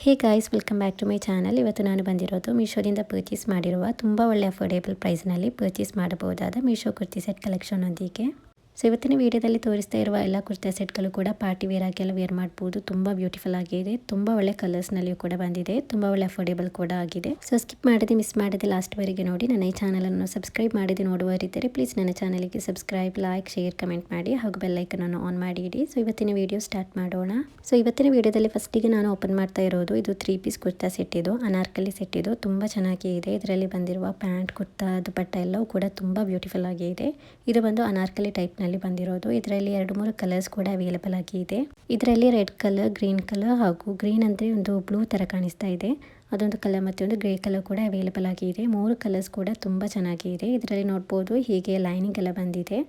Hey guys, welcome back to my channel. ಇವತ್ತು ನಾನು ಬಂದಿರೋದು ಮೀಶೋದಿಂದ ಪರ್ಚೇಸ್ ಮಾಡಿರುವ ತುಂಬ ಒಳ್ಳೆ ಅಫೋರ್ಡೇಬಲ್ ಪ್ರೈಸ್ನಲ್ಲಿ ಪರ್ಚೇಸ್ ಮಾಡಬಹುದಾದ ಮೀಶೋ ಕುರ್ತಿ ಸೆಟ್ ಕಲೆಕ್ಷನ್ ಒಂದಿಗೆ. ಸೊ ಇವತ್ತಿನ ವಿಡಿಯೋದಲ್ಲಿ ತೋರಿಸ್ತಾ ಇರುವ ಎಲ್ಲ ಕುರ್ತಾ ಸೆಟ್ಗಳು ಕೂಡ ಪಾರ್ಟಿ ವೇರ್ ಆಗಿ ವೇರ್ ಮಾಡ್ಬೋದು. ತುಂಬ ಬ್ಯೂಟಿಫುಲ್ ಆಗಿದೆ, ತುಂಬ ಒಳ್ಳೆ ಕಲರ್ಸ್ನಲ್ಲಿಯೂ ಕೂಡ ಬಂದಿದೆ, ತುಂಬ ಒಳ್ಳೆ ಅಫೋರ್ಡೇಬಲ್ ಕೂಡ ಆಗಿದೆ. ಸೊ ಸ್ಕಿಪ್ ಮಾಡದೆ ಮಿಸ್ ಮಾಡದೆ ಲಾಸ್ಟ್ವರೆಗೆ ನೋಡಿ. ನನ್ನ ಈ ಚಾನಲನ್ನು ಸಬ್ಸ್ಕ್ರೈಬ್ ಮಾಡದೆ ನೋಡುವವರಿದ್ದರೆ ಪ್ಲೀಸ್ ನನ್ನ ಚಾನಲ್ಗೆ ಸಬ್ಸ್ಕ್ರೈಬ್, ಲೈಕ್, ಶೇರ್, ಕಮೆಂಟ್ ಮಾಡಿ ಹಾಗೂ ಬೆಲ್ ಐಕನ್ ಅನ್ನು ಆನ್ ಮಾಡಿ ಇಡಿ. ಸೊ ಇವತ್ತಿನ ವಿಡಿಯೋ ಸ್ಟಾರ್ಟ್ ಮಾಡೋಣ. ಸೊ ಇವತ್ತಿನ ವಿಡಿಯೋದಲ್ಲಿ ಫಸ್ಟಿಗೆ ನಾನು ಓಪನ್ ಮಾಡ್ತಾ ಇರೋದು ಇದು 3 ಪೀಸ್ ಕುರ್ತಾ ಸೆಟ್. ಇದು ಅನಾರ್ಕಲಿ ಸೆಟ್. ಇದು ತುಂಬ ಚೆನ್ನಾಗಿ ಇದೆ. ಇದರಲ್ಲಿ ಬಂದಿರುವ ಪ್ಯಾಂಟ್, ಕುರ್ತಾ, ದುಪಟ್ಟ ಎಲ್ಲವೂ ಕೂಡ ತುಂಬ ಬ್ಯೂಟಿಫುಲ್ ಆಗಿ ಇದೆ. ಇದು ಬಂದು ಅನಾರ್ಕಲಿ ಟೈಪ್ ನಲ್ಲಿ ಬಂದಿರೋದು. ಇದರಲ್ಲಿ 2-3 ಕಲರ್ಸ್ ಕೂಡ ಅವೈಲೇಬಲ್ ಆಗಿ ಇದೆ. ಇದರಲ್ಲಿ ರೆಡ್ ಕಲರ್, ಗ್ರೀನ್ ಕಲರ್ ಹಾಗೂ ಗ್ರೀನ್ ಅಂದ್ರೆ ಒಂದು ಬ್ಲೂ ತರ ಕಾಣಿಸ್ತಾ ಇದೆ, ಅದೊಂದು ಕಲರ್, ಮತ್ತೆ ಒಂದು ಗ್ರೇ ಕಲರ್ ಕೂಡ ಅವೈಲೇಬಲ್ ಆಗಿದೆ. 3 ಕಲರ್ಸ್ ಕೂಡ ತುಂಬ ಚೆನ್ನಾಗಿದೆ. ಇದರಲ್ಲಿ ನೋಡ್ಬೋದು ಹೀಗೆ ಲೈನಿಂಗ್ ಎಲ್ಲ ಬಂದಿದೆ.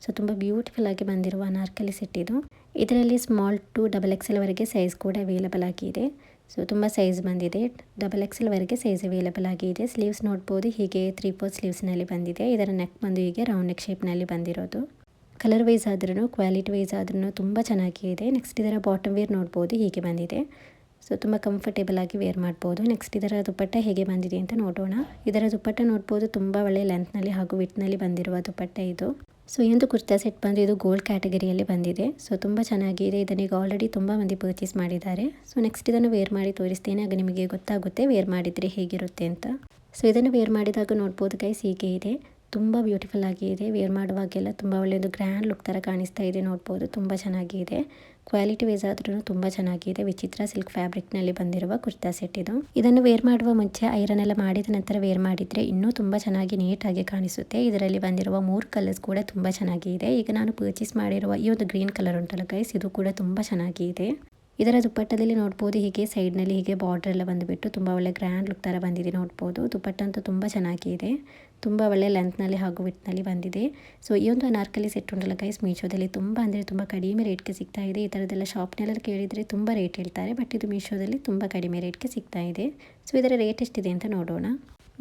ಸೊ ತುಂಬ ಬ್ಯೂಟಿಫುಲ್ ಆಗಿ ಬಂದಿರುವ ಅನಾರ್ಕಲಿ ಸೆಟ್ ಇದು. ಇದರಲ್ಲಿ ಸ್ಮಾಲ್ ಟು XXL ವರೆಗೆ ಸೈಜ್ ಕೂಡ ಅವೈಲೇಬಲ್ ಆಗಿದೆ. ಸೊ ತುಂಬ ಸೈಜ್ ಬಂದಿದೆ. XXL ವರೆಗೆ ಸೈಜ್ ಅವೈಲೇಬಲ್ ಆಗಿದೆ. ಸ್ಲೀವ್ಸ್ ನೋಡ್ಬೋದು ಹೀಗೆ 3/4 ಸ್ಲೀವ್ಸ್ನಲ್ಲಿ ಬಂದಿದೆ. ಇದರ ನೆಕ್ ಬಂದು ಹೀಗೆ ರೌಂಡ್ ನೆಕ್ ಶೇಪ್ನಲ್ಲಿ ಬಂದಿರೋದು. ಕಲರ್ ವೈಸ್ ಆದ್ರೂ ಕ್ವಾಲಿಟಿ ವೈಸ್ ಆದ್ರೂ ತುಂಬ ಚೆನ್ನಾಗಿದೆ. ನೆಕ್ಸ್ಟ್ ಇದರ ಬಾಟಮ್ ವೇರ್ ನೋಡ್ಬೋದು ಹೀಗೆ ಬಂದಿದೆ. ಸೊ ತುಂಬ ಕಂಫರ್ಟೇಬಲ್ ಆಗಿ ವೇರ್ ಮಾಡ್ಬೋದು. ನೆಕ್ಸ್ಟ್ ಇದರ ದುಪಟ್ಟ ಹೇಗೆ ಬಂದಿದೆ ಅಂತ ನೋಡೋಣ. ಇದರ ದುಪಟ್ಟ ನೋಡ್ಬೋದು ತುಂಬ ಒಳ್ಳೆ ಲೆಂತ್ನಲ್ಲಿ ಹಾಗೂ ವಿಡ್ತ್ನಲ್ಲಿ ಬಂದಿರುವ ದುಪಟ್ಟ ಇದು. ಸೊ ಈ ಒಂದು ಕುರ್ತಾ ಸೆಟ್ ಬಂದು ಇದು ಗೋಲ್ಡ್ ಕ್ಯಾಟಗರಿಯಲ್ಲಿ ಬಂದಿದೆ. ಸೊ ತುಂಬ ಚೆನ್ನಾಗಿದೆ. ಇದನ್ನೀಗ ಆಲ್ರೆಡಿ ತುಂಬ ಮಂದಿ ಪರ್ಚೇಸ್ ಮಾಡಿದ್ದಾರೆ. ಸೊ ನೆಕ್ಸ್ಟ್ ಇದನ್ನು ವೇರ್ ಮಾಡಿ ತೋರಿಸ್ತೇನೆ, ಆಗ ನಿಮಗೆ ಗೊತ್ತಾಗುತ್ತೆ ವೇರ್ ಮಾಡಿದರೆ ಹೇಗಿರುತ್ತೆ ಅಂತ. ಸೊ ಇದನ್ನು ವೇರ್ ಮಾಡಿದಾಗ ನೋಡ್ಬೋದು ಗೈಸ್ ಹೀಗೆ ಇದೆ. ತುಂಬ ಬ್ಯೂಟಿಫುಲ್ ಆಗಿ ಇದೆ. ವೇರ್ ಮಾಡುವಾಗೆಲ್ಲ ತುಂಬ ಒಳ್ಳೆಯದು ಗ್ರ್ಯಾಂಡ್ ಲುಕ್ ಥರ ಕಾಣಿಸ್ತಾ ಇದೆ. ನೋಡ್ಬೋದು ತುಂಬ ಚೆನ್ನಾಗಿದೆ. ಕ್ವಾಲಿಟಿ ವೈಸ್ ಆದ್ರೂ ತುಂಬ ಚೆನ್ನಾಗಿದೆ. ವಿಚಿತ್ರ ಸಿಲ್ಕ್ ಫ್ಯಾಬ್ರಿಕ್ನಲ್ಲಿ ಬಂದಿರುವ ಕುರ್ತಾ ಸೆಟ್ ಇದು. ಇದನ್ನು ವೇರ್ ಮಾಡುವ ಮುಂಚೆ ಐರನ್ ಎಲ್ಲ ಮಾಡಿದ ನಂತರ ವೇರ್ ಮಾಡಿದರೆ ಇನ್ನೂ ತುಂಬ ಚೆನ್ನಾಗಿ ನೀಟಾಗಿ ಕಾಣಿಸುತ್ತೆ. ಇದರಲ್ಲಿ ಬಂದಿರುವ 3 ಕಲರ್ಸ್ ಕೂಡ ತುಂಬ ಚೆನ್ನಾಗಿದೆ. ಈಗ ನಾನು ಪರ್ಚೇಸ್ ಮಾಡಿರುವ ಈ ಒಂದು ಗ್ರೀನ್ ಕಲರ್ ಉಂಟಲ್ಲ ಗೈಸ್, ಇದು ಕೂಡ ತುಂಬ ಚೆನ್ನಾಗಿದೆ. ಇದರ ದುಪಟ್ಟದಲ್ಲಿ ನೋಡ್ಬೋದು ಹೀಗೆ ಸೈಡ್ನಲ್ಲಿ ಹೀಗೆ ಬಾರ್ಡರ್ ಎಲ್ಲ ಬಂದುಬಿಟ್ಟು ತುಂಬ ಒಳ್ಳೆ ಗ್ರ್ಯಾಂಡ್ ಲುಕ್ ಥರ ಬಂದಿದೆ. ನೋಡ್ಬೋದು ದುಪಟ್ಟ ಅಂತೂ ತುಂಬ ಚೆನ್ನಾಗಿದೆ. ತುಂಬ ಒಳ್ಳೆ ಲೆಂತ್ನಲ್ಲಿ ಹಾಗೂ ವಿಡ್ತ್ನಲ್ಲಿ ಬಂದಿದೆ. ಸೊ ಈ ಒಂದು ಅನಾರ್ಕಲಿ ಸೆಟ್ ಉಂಟಲ್ಲ ಗೈಸ್, ಮೀಶೋದಲ್ಲಿ ತುಂಬ ಅಂದರೆ ತುಂಬ ಕಡಿಮೆ ರೇಟ್ಗೆ ಸಿಗ್ತಾ ಇದೆ. ಈ ಥರದ್ದೆಲ್ಲ ಶಾಪ್ನೆಲ್ಲ ಕೇಳಿದರೆ ತುಂಬ ರೇಟ್ ಹೇಳ್ತಾರೆ, ಬಟ್ ಇದು ಮೀಶೋದಲ್ಲಿ ತುಂಬ ಕಡಿಮೆ ರೇಟ್ಗೆ ಸಿಗ್ತಾ ಇದೆ. ಸೊ ಇದರ ರೇಟ್ ಎಷ್ಟಿದೆ ಅಂತ ನೋಡೋಣ.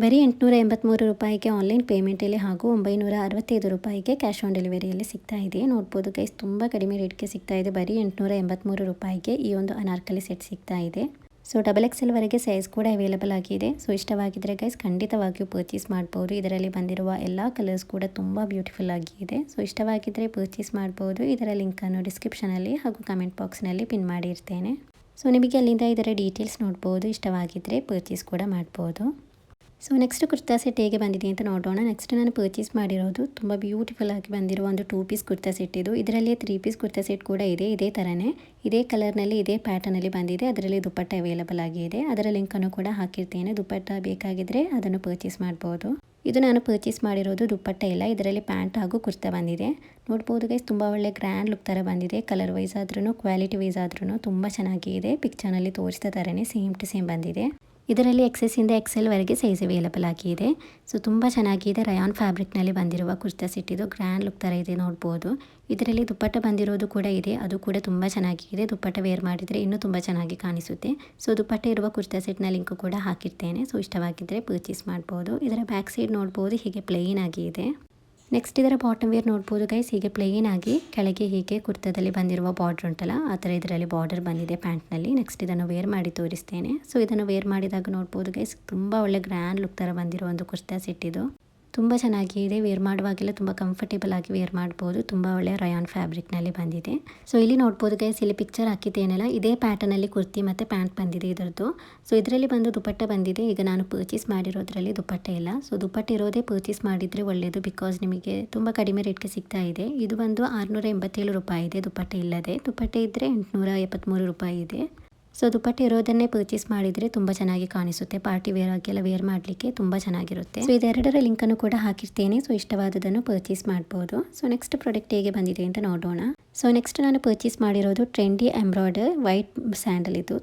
ಬರೀ 883 ರೂಪಾಯಿಗೆ ಆನ್ಲೈನ್ ಪೇಮೆಂಟಲ್ಲಿ ಹಾಗೂ 965 ರೂಪಾಯಿಗೆ ಕ್ಯಾಶ್ ಆನ್ ಡೆಲಿವರಿಯಲ್ಲಿ ಸಿಗ್ತಾ ಇದೆ. ನೋಡ್ಬೋದು ಗೈಸ್ ತುಂಬ ಕಡಿಮೆ ರೇಟ್ಗೆ ಸಿಗ್ತಾ ಇದೆ. ಬರೀ 883 ರೂಪಾಯಿಗೆ ಈ ಒಂದು ಅನಾರ್ಕಲಿ ಸೆಟ್ ಸಿಗ್ತಾ ಇದೆ. ಸೊ XXL ವರೆಗೆ ಸೈಜ್ ಕೂಡ ಅವೈಲೇಬಲ್ ಆಗಿದೆ. ಸೊ ಇಷ್ಟವಾಗಿದ್ದರೆ ಗೈಸ್ ಖಂಡಿತವಾಗಿಯೂ ಪರ್ಚೇಸ್ ಮಾಡ್ಬೋದು. ಇದರಲ್ಲಿ ಬಂದಿರುವ ಎಲ್ಲ ಕಲರ್ಸ್ ಕೂಡ ತುಂಬ ಬ್ಯೂಟಿಫುಲ್ ಆಗಿದೆ. ಸೊ ಇಷ್ಟವಾಗಿದ್ದರೆ ಪರ್ಚೇಸ್ ಮಾಡ್ಬೋದು. ಇದರ ಲಿಂಕನ್ನು ಡಿಸ್ಕ್ರಿಪ್ಷನಲ್ಲಿ ಹಾಗೂ ಕಮೆಂಟ್ ಬಾಕ್ಸ್ನಲ್ಲಿ ಪಿನ್ ಮಾಡಿರ್ತೇನೆ. ಸೊ ನಿಮಗೆ ಅಲ್ಲಿಂದ ಇದರ ಡೀಟೇಲ್ಸ್ ನೋಡ್ಬೋದು. ಇಷ್ಟವಾಗಿದ್ದರೆ ಪರ್ಚೇಸ್ ಕೂಡ ಮಾಡ್ಬೋದು. ಸೊ ನೆಕ್ಸ್ಟ್ ಕುರ್ತಾ ಸೆಟ್ ಹೇಗೆ ಬಂದಿದೆ ಅಂತ ನೋಡೋಣ. ನೆಕ್ಸ್ಟ್ ನಾನು ಪರ್ಚೇಸ್ ಮಾಡಿರೋದು ತುಂಬ ಬ್ಯೂಟಿಫುಲ್ ಆಗಿ ಬಂದಿರುವ ಒಂದು 2 ಪೀಸ್ ಕುರ್ತಾ ಸೆಟ್ ಇದು. ಇದರಲ್ಲಿ 3 ಪೀಸ್ ಕುರ್ತಾ ಸೆಟ್ ಕೂಡ ಇದೆ. ಇದೇ ಥರನೇ ಇದೇ ಕಲರ್ನಲ್ಲಿ ಇದೇ ಪ್ಯಾಟರ್ನಲ್ಲಿ ಬಂದಿದೆ. ಅದರಲ್ಲಿ ದುಪಟ್ಟ ಅವೈಲೇಬಲ್ ಆಗಿದೆ. ಅದರ ಲಿಂಕನ್ನು ಕೂಡ ಹಾಕಿರ್ತೇನೆ. ದುಪಟ್ಟ ಬೇಕಾಗಿದ್ದರೆ ಅದನ್ನು ಪರ್ಚೇಸ್ ಮಾಡ್ಬೋದು. ಇದು ನಾನು ಪರ್ಚೇಸ್ ಮಾಡಿರೋದು ದುಪಟ್ಟ ಇಲ್ಲ, ಇದರಲ್ಲಿ ಪ್ಯಾಂಟ್ ಹಾಗೂ ಕುರ್ತಾ ಬಂದಿದೆ. ನೋಡ್ಬೋದು ಗೈಸ್ ತುಂಬ ಒಳ್ಳೆ ಗ್ರ್ಯಾಂಡ್ ಲುಕ್ ಥರ ಬಂದಿದೆ. ಕಲರ್ ವೈಸ್ ಆದ್ರೂ ಕ್ವಾಲಿಟಿ ವೈಸ್ ಆದ್ರೂ ತುಂಬ ಚೆನ್ನಾಗಿದೆ. ಪಿಕ್ಚರ್ನಲ್ಲಿ ತೋರಿಸ್ತಾ ಥರನೇ ಸೇಮ್ ಟು ಸೇಮ್ ಬಂದಿದೆ. ಇದರಲ್ಲಿ XS ಇಂದ XL ವರೆಗೆ ಸೈಜ್ ಅವೈಲೇಬಲ್ ಆಗಿದೆ. ಸೊ ತುಂಬ ಚೆನ್ನಾಗಿದೆ. ರಯಾನ್ ಫ್ಯಾಬ್ರಿಕ್ನಲ್ಲಿ ಬಂದಿರುವ ಕುರ್ತಾ ಸೆಟ್ ಇದು. ಗ್ರ್ಯಾಂಡ್ ಲುಕ್ ಥರ ಇದೆ ನೋಡ್ಬೋದು. ಇದರಲ್ಲಿ ದುಪಟ್ಟ ಬಂದಿರೋದು ಕೂಡ ಇದೆ, ಅದು ಕೂಡ ತುಂಬ ಚೆನ್ನಾಗಿದೆ. ದುಪಟ್ಟ ವೇರ್ ಮಾಡಿದರೆ ಇನ್ನೂ ತುಂಬ ಚೆನ್ನಾಗಿ ಕಾಣಿಸುತ್ತೆ. ಸೊ ದುಪಟ್ಟ ಇರುವ ಕುರ್ತಾ ಸೆಟ್ನ ಲಿಂಕ್ ಕೂಡ ಹಾಕಿರ್ತೇನೆ. ಸೊ ಇಷ್ಟವಾಗಿದ್ದರೆ ಪರ್ಚೇಸ್ ಮಾಡ್ಬೋದು. ಇದರ ಬ್ಯಾಕ್ ಸೈಡ್ ನೋಡ್ಬೋದು ಹೀಗೆ ಪ್ಲೇನ್ ಆಗಿ ಇದೆ. ನೆಕ್ಸ್ಟ್ ಇದರ ಬಾಟಮ್ ವೇರ್ ನೋಡ್ಬೋದು ಗೈಸ್ ಹೀಗೆ ಪ್ಲೇನ್ ಆಗಿ ಕೆಳಗೆ ಹೀಗೆ ಕುರ್ತಾದಲ್ಲಿ ಬಂದಿರುವ ಬಾರ್ಡರ್ ಉಂಟಲ್ಲ ಆ ಥರ ಇದರಲ್ಲಿ ಬಾರ್ಡರ್ ಬಂದಿದೆ ಪ್ಯಾಂಟ್ನಲ್ಲಿ. ನೆಕ್ಸ್ಟ್ ಇದನ್ನು ವೇರ್ ಮಾಡಿ ತೋರಿಸ್ತೇನೆ. ಸೊ ಇದನ್ನು ವೇರ್ ಮಾಡಿದಾಗ ನೋಡ್ಬೋದು ಗೈಸ್ ತುಂಬ ಒಳ್ಳೆ ಗ್ರ್ಯಾಂಡ್ ಲುಕ್ ಥರ ಬಂದಿರೋ ಒಂದು ಕುರ್ತಾ ಸೆಟ್ ಇದು. ತುಂಬ ಚೆನ್ನಾಗಿದೆ. ವೇರ್ ಮಾಡುವಾಗೆಲ್ಲ ತುಂಬ ಕಂಫರ್ಟೇಬಲ್ ಆಗಿ ವೇರ್ ಮಾಡ್ಬೋದು. ತುಂಬ ಒಳ್ಳೆ ರಯಾನ್ ಫ್ಯಾಬ್ರಿಕ್ನಲ್ಲಿ ಬಂದಿದೆ. ಸೊ ಇಲ್ಲಿ ನೋಡ್ಬೋದು ಗೈಸ್, ಇಲ್ಲಿ ಪಿಕ್ಚರ್ ಹಾಕಿದ್ದೇನಲ್ಲ ಇದೇ ಪ್ಯಾಟರ್ನಲ್ಲಿ ಕುರ್ತಿ ಮತ್ತು ಪ್ಯಾಂಟ್ ಬಂದಿದೆ ಇದರದ್ದು. ಸೊ ಇದರಲ್ಲಿ ಬಂದು ದುಪಟ್ಟ ಬಂದಿದೆ. ಈಗ ನಾನು ಪರ್ಚೇಸ್ ಮಾಡಿರೋದ್ರಲ್ಲಿ ದುಪಟ್ಟ ಇಲ್ಲ. ಸೊ ದುಪಟ್ಟ ಇರೋದೇ ಪರ್ಚೇಸ್ ಮಾಡಿದರೆ ಒಳ್ಳೆಯದು, ಬಿಕಾಸ್ ನಿಮಗೆ ತುಂಬ ಕಡಿಮೆ ರೇಟ್ಗೆ ಸಿಗ್ತಾ ಇದೆ. ಇದು ಬಂದು 687 ರೂಪಾಯಿ ಇದೆ ದುಪಟ್ಟ ಇಲ್ಲದೆ. ದುಪಟ್ಟ ಇದ್ದರೆ 873 ರೂಪಾಯಿ ಇದೆ. ಸೊ ದುಪಟ್ಟ ಇರೋದನ್ನೇ ಪರ್ಚೇಸ್ ಮಾಡಿದರೆ ತುಂಬ ಚೆನ್ನಾಗಿ ಕಾಣಿಸುತ್ತೆ. ಪಾರ್ಟಿ ವೇರ್ ಆಗೆಲ್ಲ ವೇರ್ ಮಾಡಲಿಕ್ಕೆ ತುಂಬ ಚೆನ್ನಾಗಿರುತ್ತೆ. ಸೊ ಇದೆರಡರ ಲಿಂಕನ್ನು ಕೂಡ ಹಾಕಿರ್ತೇನೆ. ಸೊ ಇಷ್ಟವಾದದನ್ನು ಪರ್ಚೇಸ್ ಮಾಡ್ಬೋದು. ಸೊ ನೆಕ್ಸ್ಟ್ ಪ್ರಾಡಕ್ಟ್ ಹೇಗೆ ಬಂದಿದೆ ಅಂತ ನೋಡೋಣ. ಸೊ ನೆಕ್ಸ್ಟ್ ನಾನು ಪರ್ಚೇಸ್ ಮಾಡಿರೋದು ಟ್ರೆಂಡಿ ಎಂಬ್ರಾಯ್ಡರ್ ವೈಟ್ ಸ್ಯಾಂಡಲ್ ಇದು.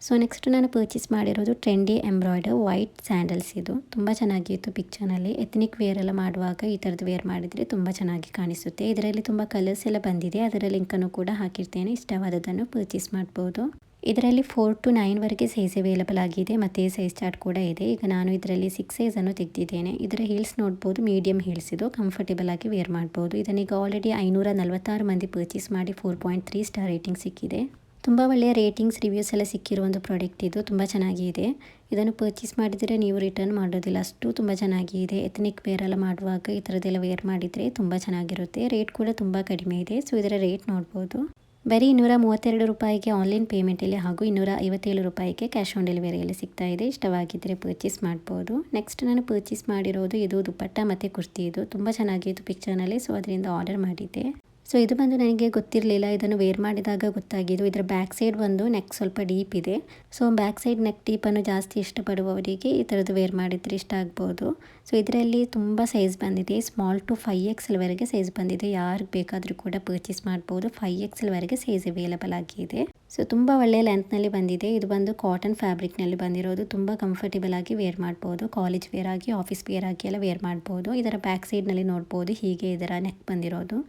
ಸೊ ನೆಕ್ಸ್ಟ್ ನಾನು ಪರ್ಚೇಸ್ ಮಾಡಿರೋದು ಟ್ರೆಂಡಿ ಎಂಬ್ರಾಯ್ಡರ್ ವೈಟ್ ಸ್ಯಾಂಡಲ್ಸ್ ಇದು. ತುಂಬ ಚೆನ್ನಾಗಿತ್ತು ಪಿಕ್ಚರ್ನಲ್ಲಿ. ಎಥ್ನಿಕ್ ವೇರ್ ಎಲ್ಲ ಮಾಡುವಾಗ ಈ ಥರದ್ದು ವೇರ್ ಮಾಡಿದರೆ ತುಂಬ ಚೆನ್ನಾಗಿ ಕಾಣಿಸುತ್ತೆ. ಇದರಲ್ಲಿ ತುಂಬ ಕಲರ್ಸ್ ಎಲ್ಲ ಬಂದಿದೆ. ಅದರ ಲಿಂಕನ್ನು ಕೂಡ ಹಾಕಿರ್ತೇನೆ. ಇಷ್ಟವಾದದನ್ನು ಪರ್ಚೇಸ್ ಮಾಡ್ಬೋದು. ಇದರಲ್ಲಿ 4 to 9 ವರೆಗೆ ಸೈಜ್ ಅವೈಲೇಬಲ್ ಆಗಿದೆ ಮತ್ತು ಸೈಜ್ ಚಾರ್ಟ್ ಕೂಡ ಇದೆ. ಈಗ ನಾನು ಇದರಲ್ಲಿ 6 ಸೈಜನ್ನು ತೆಗೆದಿದ್ದೇನೆ. ಇದರ ಹೀಲ್ಸ್ ನೋಡ್ಬೋದು ಮೀಡಿಯಂ ಹೀಲ್ಸ್ ಇದು. ಕಂಫರ್ಟೇಬಲ್ ಆಗಿ ವೇರ್ ಮಾಡ್ಬೋದು. ಇದನ್ನೀಗ ಆಲ್ರೆಡಿ 546 ಮಂದಿ ಪರ್ಚೇಸ್ ಮಾಡಿ 4.3 ಸ್ಟಾರ್ ರೇಟಿಂಗ್ ಸಿಕ್ಕಿದೆ. ತುಂಬ ಒಳ್ಳೆಯ ರೇಟಿಂಗ್ಸ್ ರಿವ್ಯೂಸ್ ಎಲ್ಲ ಸಿಕ್ಕಿರೋ ಒಂದು ಪ್ರಾಡಕ್ಟ್ ಇದು. ತುಂಬ ಚೆನ್ನಾಗಿದೆ. ಇದನ್ನು ಪರ್ಚೇಸ್ ಮಾಡಿದರೆ ನೀವು ರಿಟರ್ನ್ ಮಾಡೋದಿಲ್ಲ, ಅಷ್ಟು ತುಂಬ ಚೆನ್ನಾಗಿದೆ. ಎಥನಿಕ್ ವೇರ್ ಎಲ್ಲ ಮಾಡುವಾಗ ಈ ಥರದ್ದೆಲ್ಲ ವೇರ್ ಮಾಡಿದರೆ ತುಂಬ ಚೆನ್ನಾಗಿರುತ್ತೆ. ರೇಟ್ ಕೂಡ ತುಂಬ ಕಡಿಮೆ ಇದೆ. ಸೊ ಇದರ ರೇಟ್ ನೋಡ್ಬೋದು. ಬರೀ 232 ರೂಪಾಯಿಗೆ ಆನ್ಲೈನ್ ಪೇಮೆಂಟಲ್ಲಿ ಹಾಗೂ 257 ರೂಪಾಯಿಗೆ ಕ್ಯಾಶ್ ಆನ್ ಡೆಲಿವರಿಯಲ್ಲಿ ಸಿಗ್ತಾ ಇದೆ. ಇಷ್ಟವಾಗಿದ್ದರೆ ಪರ್ಚೇಸ್ ಮಾಡ್ಬೋದು. ನೆಕ್ಸ್ಟ್ ನಾನು ಪರ್ಚೇಸ್ ಮಾಡಿರೋದು ಇದು ದುಪ್ಪಟ್ಟ ಮತ್ತು ಕುರ್ತಿ. ಇದು ತುಂಬ ಚೆನ್ನಾಗಿತ್ತು ಪಿಕ್ಚರ್ನಲ್ಲಿ, ಸೊ ಅದರಿಂದ ಆರ್ಡರ್ ಮಾಡಿದ್ದೆ. ಸೊ ಇದು ಬಂದು ನನಗೆ ಗೊತ್ತಿರಲಿಲ್ಲ, ಇದನ್ನು ವೇರ್ ಮಾಡಿದಾಗ ಗೊತ್ತಾಗಿದ್ದು. ಇದರ ಬ್ಯಾಕ್ ಸೈಡ್ ಬಂದು ನೆಕ್ ಸ್ವಲ್ಪ ಡೀಪ್ ಇದೆ. ಸೊ ಬ್ಯಾಕ್ ಸೈಡ್ ನೆಕ್ ಡೀಪನ್ನು ಜಾಸ್ತಿ ಇಷ್ಟಪಡುವವರಿಗೆ ಈ ಥರದ್ದು ವೇರ್ ಮಾಡಿದರೆ ಇಷ್ಟ ಆಗ್ಬೋದು. ಸೊ ಇದರಲ್ಲಿ ತುಂಬ ಸೈಜ್ ಬಂದಿದೆ. ಸ್ಮಾಲ್ ಟು 5XL ವರೆಗೆ ಸೈಜ್ ಬಂದಿದೆ. ಯಾರಿಗೆ ಬೇಕಾದರೂ ಕೂಡ ಪರ್ಚೇಸ್ ಮಾಡ್ಬೋದು. 5XL ವರೆಗೆ ಸೈಜ್ ಅವೈಲೇಬಲ್ ಆಗಿದೆ. ಸೊ ತುಂಬ ಒಳ್ಳೆಯ ಲೆಂತ್ನಲ್ಲಿ ಬಂದಿದೆ. ಇದು ಬಂದು ಕಾಟನ್ ಫ್ಯಾಬ್ರಿಕ್ನಲ್ಲಿ ಬಂದಿರೋದು. ತುಂಬ ಕಂಫರ್ಟೇಬಲ್ ಆಗಿ ವೇರ್ ಮಾಡ್ಬೋದು. ಕಾಲೇಜ್ ವೇರ್ ಆಗಿ, ಆಫೀಸ್ ವೇರ್ ಆಗಿ ಎಲ್ಲ ವೇರ್ ಮಾಡ್ಬೋದು. ಇದರ ಬ್ಯಾಕ್ ಸೈಡ್ನಲ್ಲಿ ನೋಡ್ಬೋದು, ಹೀಗೆ ಇದರ ನೆಕ್ ಬಂದಿರೋದು.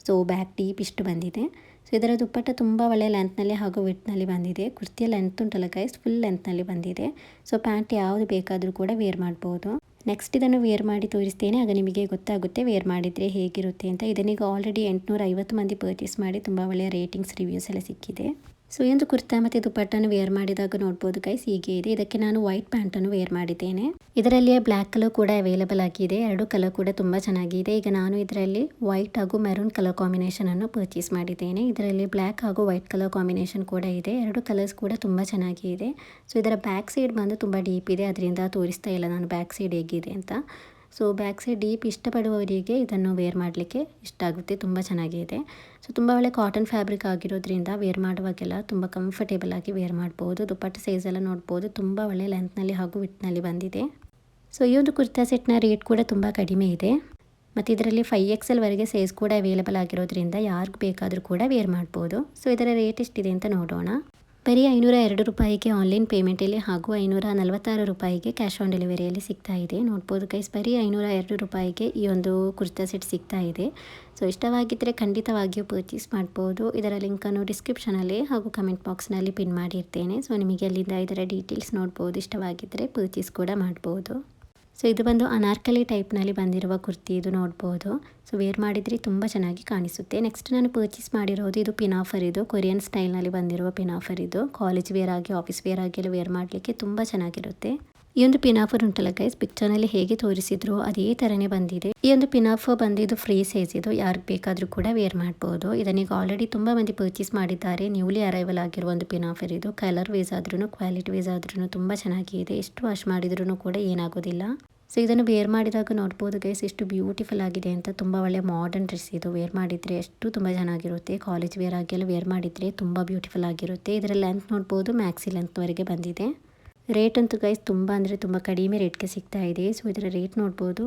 ಸೊ ಬ್ಯಾಕ್ ಡೀಪ್ ಇಷ್ಟು ಬಂದಿದೆ. ಸೊ ಇದರ ದುಪ್ಪಟ್ಟ ತುಂಬ ಒಳ್ಳೆಯ ಲೆಂತ್ನಲ್ಲಿ ಹಾಗೂ ವಿಡ್ತ್ನಲ್ಲಿ ಬಂದಿದೆ. ಕುರ್ತಿಯ ಲೆಂತ್ ಉಂಟಲ್ಲ ಗೈಸ್, ಫುಲ್ ಲೆಂತ್ನಲ್ಲಿ ಬಂದಿದೆ. ಸೊ ಪ್ಯಾಂಟ್ ಯಾವುದು ಬೇಕಾದರೂ ಕೂಡ ವೇರ್ ಮಾಡ್ಬೋದು. ನೆಕ್ಸ್ಟ್ ಇದನ್ನು ವೇರ್ ಮಾಡಿ ತೋರಿಸ್ತೇನೆ, ಆಗ ನಿಮಗೆ ಗೊತ್ತಾಗುತ್ತೆ ವೇರ್ ಮಾಡಿದರೆ ಹೇಗಿರುತ್ತೆ ಅಂತ. ಇದನ್ನೀಗ ಆಲ್ರೆಡಿ 850 ಮಂದಿ ಪರ್ಚೇಸ್ ಮಾಡಿ ತುಂಬ ಒಳ್ಳೆಯ ರೇಟಿಂಗ್ಸ್ ರಿವ್ಯೂಸ್ ಎಲ್ಲ ಸಿಕ್ಕಿದೆ. ಸೊ ಈ ಒಂದು ಕುರ್ತಾ ಮತ್ತು ದುಪ್ಪಟ್ಟನ್ನು ವೇರ್ ಮಾಡಿದಾಗ ನೋಡ್ಬೋದು ಗೈಸ್, ಹೀಗೆ ಇದೆ. ಇದಕ್ಕೆ ನಾನು ವೈಟ್ ಪ್ಯಾಂಟನ್ನು ವೇರ್ ಮಾಡಿದ್ದೇನೆ. ಇದರಲ್ಲಿಯೇ ಬ್ಲ್ಯಾಕ್ ಕಲರ್ ಕೂಡ ಅವೈಲೇಬಲ್ ಆಗಿದೆ. ಎರಡು ಕಲರ್ ಕೂಡ ತುಂಬ ಚೆನ್ನಾಗಿದೆ. ಈಗ ನಾನು ಇದರಲ್ಲಿ ವೈಟ್ ಹಾಗೂ ಮೆರೂನ್ ಕಲರ್ ಕಾಂಬಿನೇಷನ್ ಅನ್ನು ಪರ್ಚೇಸ್ ಮಾಡಿದ್ದೇನೆ. ಇದರಲ್ಲಿ ಬ್ಲ್ಯಾಕ್ ಹಾಗೂ ವೈಟ್ ಕಲರ್ ಕಾಂಬಿನೇಷನ್ ಕೂಡ ಇದೆ. ಎರಡು ಕಲರ್ಸ್ ಕೂಡ ತುಂಬ ಚೆನ್ನಾಗಿದೆ. ಸೊ ಇದರ ಬ್ಯಾಕ್ ಸೈಡ್ ಬಂದು ತುಂಬ ಡೀಪ್ ಇದೆ, ಅದರಿಂದ ತೋರಿಸ್ತಾ ಇಲ್ಲ ನಾನು ಬ್ಯಾಕ್ ಸೈಡ್ ಹೇಗಿದೆ ಅಂತ. ಸೊ ಬ್ಯಾಕ್ ಸೈಡ್ ಡೀಪ್ ಇಷ್ಟಪಡುವವರಿಗೆ ಇದನ್ನು ವೇರ್ ಮಾಡಲಿಕ್ಕೆ ಇಷ್ಟ ಆಗುತ್ತೆ. ತುಂಬ ಚೆನ್ನಾಗಿದೆ. ಸೊ ತುಂಬ ಒಳ್ಳೆ ಕಾಟನ್ ಫ್ಯಾಬ್ರಿಕ್ ಆಗಿರೋದ್ರಿಂದ ವೇರ್ ಮಾಡುವಾಗೆಲ್ಲ ತುಂಬ ಕಂಫರ್ಟೇಬಲ್ ಆಗಿ ವೇರ್ ಮಾಡ್ಬೋದು. ದುಪ್ಪಟ್ಟ ಸೈಜ್ ಎಲ್ಲ ನೋಡ್ಬೋದು, ತುಂಬ ಒಳ್ಳೆ ಲೆಂತ್ನಲ್ಲಿ ಹಾಗೂ ವಿಡ್ತ್ನಲ್ಲಿ ಬಂದಿದೆ. ಸೊ ಈ ಒಂದು ಕುರ್ತಾ ಸೆಟ್ನ ರೇಟ್ ಕೂಡ ತುಂಬ ಕಡಿಮೆ ಇದೆ. ಮತ್ತು ಇದರಲ್ಲಿ 5XL ವರೆಗೆ ಸೈಜ್ ಕೂಡ ಅವೈಲೇಬಲ್ ಆಗಿರೋದ್ರಿಂದ ಯಾರಿಗೆ ಬೇಕಾದರೂ ಕೂಡ ವೇರ್ ಮಾಡ್ಬೋದು. ಸೊ ಇದರ ರೇಟ್ ಎಷ್ಟಿದೆ ಅಂತ ನೋಡೋಣ. ಬರೀ 502 ರೂಪಾಯಿಗೆ ಆನ್ಲೈನ್ ಪೇಮೆಂಟಲ್ಲಿ ಹಾಗೂ 546 ರೂಪಾಯಿಗೆ ಕ್ಯಾಶ್ ಆನ್ ಡೆಲಿವರಿಯಲ್ಲಿ ಸಿಗ್ತಾ ಇದೆ. ನೋಡ್ಬೋದು ಗೈಸ್, ಬರೀ 502 ರೂಪಾಯಿಗೆ ಈ ಒಂದು ಕುರ್ತಾ ಸೆಟ್ ಸಿಗ್ತಾ ಇದೆ. ಸೊ ಇಷ್ಟವಾಗಿದ್ದರೆ ಖಂಡಿತವಾಗಿಯೂ ಪರ್ಚೇಸ್ ಮಾಡ್ಬೋದು. ಇದರ ಲಿಂಕನ್ನು ಡಿಸ್ಕ್ರಿಪ್ಷನಲ್ಲಿ ಹಾಗೂ ಕಮೆಂಟ್ ಬಾಕ್ಸ್ನಲ್ಲಿ ಪಿನ್ ಮಾಡಿರ್ತೇನೆ. ಸೊ ನಿಮಗೆ ಅಲ್ಲಿಂದ ಇದರ ಡೀಟೇಲ್ಸ್ ನೋಡ್ಬೋದು. ಇಷ್ಟವಾಗಿದ್ದರೆ ಪರ್ಚೇಸ್ ಕೂಡ ಮಾಡ್ಬೋದು. ಸೊ ಇದು ಬಂದು ಅನಾರ್ಕಲಿ ಟೈಪ್ನಲ್ಲಿ ಬಂದಿರುವ ಕುರ್ತಿ. ಇದು ನೋಡ್ಬೋದು. ಸೊ ವೇರ್ ಮಾಡಿದರೆ ತುಂಬ ಚೆನ್ನಾಗಿ ಕಾಣಿಸುತ್ತೆ. ನೆಕ್ಸ್ಟ್ ನಾನು ಪರ್ಚೇಸ್ ಮಾಡಿರೋದು ಇದು ಪಿನಾಫರ್. ಇದು ಕೊರಿಯನ್ ಸ್ಟೈಲ್ನಲ್ಲಿ ಬಂದಿರುವ ಪಿನಾಫರ್. ಇದು ಕಾಲೇಜ್ ವೇರ್ ಆಗಿ, ಆಫೀಸ್ ವೇರ್ ಆಗಿ ಎಲ್ಲ ವೇರ್ ಮಾಡಲಿಕ್ಕೆ ತುಂಬ ಚೆನ್ನಾಗಿರುತ್ತೆ. ಈ ಒಂದು ಪಿನಾಫರ್ ಉಂಟಲ್ಲ ಗೈಸ್, ಪಿಕ್ಚರ್ನಲ್ಲಿ ಹೇಗೆ ತೋರಿಸಿದ್ರು ಅದೇ ಥರನೇ ಬಂದಿದೆ. ಈ ಒಂದು ಪಿನಾಫರ್ ಬಂದು ಇದು ಫ್ರೀ ಸೈಜ್. ಇದು ಯಾರಿಗೆ ಬೇಕಾದರೂ ಕೂಡ ವೇರ್ ಮಾಡ್ಬೋದು. ಇದನ್ನೀಗ ಆಲ್ರೆಡಿ ತುಂಬ ಮಂದಿ ಪರ್ಚೇಸ್ ಮಾಡಿದ್ದಾರೆ. ನ್ಯೂಲಿ ಅರೈವಲ್ ಆಗಿರುವ ಒಂದು ಪಿನಾಫರ್. ಇದು ಕಲರ್ ವೇಸ್ ಆದ್ರೂ ಕ್ವಾಲಿಟಿ ವೇಸ್ ಆದ್ರೂ ತುಂಬ ಚೆನ್ನಾಗಿದೆ. ಎಷ್ಟು ವಾಶ್ ಮಾಡಿದ್ರೂ ಕೂಡ ಏನಾಗೋದಿಲ್ಲ. ಸೊ ಇದನ್ನು ವೇರ್ ಮಾಡಿದಾಗ ನೋಡ್ಬೋದು ಗೈಸ್, ಎಷ್ಟು ಬ್ಯೂಟಿಫುಲ್ ಆಗಿದೆ ಅಂತ. ತುಂಬ ಒಳ್ಳೆ ಮಾಡರ್ನ್ ಡ್ರೆಸ್ ಇದು. ವೇರ್ ಮಾಡಿದರೆ ಎಷ್ಟು ತುಂಬ ಚೆನ್ನಾಗಿರುತ್ತೆ. ಕಾಲೇಜ್ ವೇರ್ ಆಗಿ ಎಲ್ಲ ವೇರ್ ಮಾಡಿದರೆ ತುಂಬ ಬ್ಯೂಟಿಫುಲ್ ಆಗಿರುತ್ತೆ. ಇದರ ಲೆಂತ್ ನೋಡ್ಬೋದು, ಮ್ಯಾಕ್ಸಿ ಲೆಂತ್ವರೆಗೆ ಬಂದಿದೆ. ರೇಟ್ ಅಂತೂ ಗೈಸ್ ತುಂಬ ಅಂದರೆ ತುಂಬ ಕಡಿಮೆ ರೇಟ್ಗೆ ಸಿಗ್ತಾ ಇದೆ. ಸೊ ಇದರ ರೇಟ್ ನೋಡ್ಬೋದು.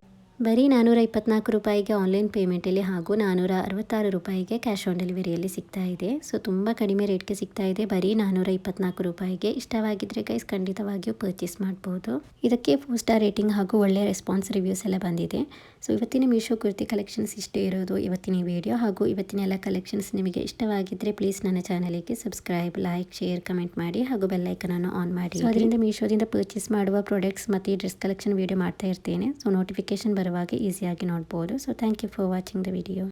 ಬರೀ 424 ರೂಪಾಯಿಗೆ ಆನ್ಲೈನ್ ಪೇಮೆಂಟಲ್ಲಿ ಹಾಗೂ 466 ರೂಪಾಯಿಗೆ ಕ್ಯಾಶ್ ಆನ್ ಡೆಲಿವರಿಯಲ್ಲಿ ಸಿಗ್ತಾ ಇದೆ. ಸೊ ತುಂಬ ಕಡಿಮೆ ರೇಟ್ಗೆ ಸಿಗ್ತಾ ಇದೆ, ಬರೀ 424 ರೂಪಾಯಿಗೆ. ಇಷ್ಟವಾಗಿದ್ದರೆ ಗೈಸ್ ಖಂಡಿತವಾಗಿಯೂ ಪರ್ಚೇಸ್ ಮಾಡ್ಬೋದು. ಇದಕ್ಕೆ 4 ಸ್ಟಾರ್ ರೇಟಿಂಗ್ ಹಾಗೂ ಒಳ್ಳೆಯ ರೆಸ್ಪಾನ್ಸ್ ರಿವ್ಯೂಸ್ ಎಲ್ಲ ಬಂದಿದೆ. ಸೊ ಇವತ್ತಿನ ಮೀಶೋ ಕುರ್ತಿ ಕಲೆಕ್ಷನ್ಸ್ ಇಷ್ಟೇ ಇರೋದು ಇವತ್ತಿನ ವಿಡಿಯೋ. ಹಾಗೂ ಇವತ್ತಿನ ಎಲ್ಲ ಕಲೆಕ್ಷನ್ಸ್ ನಿಮಗೆ ಇಷ್ಟವಾಗಿದ್ದರೆ ಪ್ಲೀಸ್ ನನ್ನ ಚಾನಲಿಗೆ ಸಬ್ಸ್ಕ್ರೈಬ್, ಲೈಕ್, ಶೇರ್, ಕಮೆಂಟ್ ಮಾಡಿ ಹಾಗೂ ಬೆಲ್ಲೈಕನನ್ನು ಆನ್ ಮಾಡಿ. ಸೊ ಅದರಿಂದ ಮೀಶೋದಿಂದ ಪರ್ಚೇಸ್ ಮಾಡುವ ಪ್ರಾಡಕ್ಟ್ಸ್ ಮತ್ತು ಡ್ರೆಸ್ ಕಲೆಕ್ಷನ್ ವಿಡಿಯೋ ಮಾಡ್ತಾ ಇರ್ತೇನೆ. ಸೊ ನೋಟಿಫಿಕೇಶನ್ ಬರುವಾಗ ಈಸಿಯಾಗಿ ನೋಡ್ಬೋದು. So thank you for watching the video.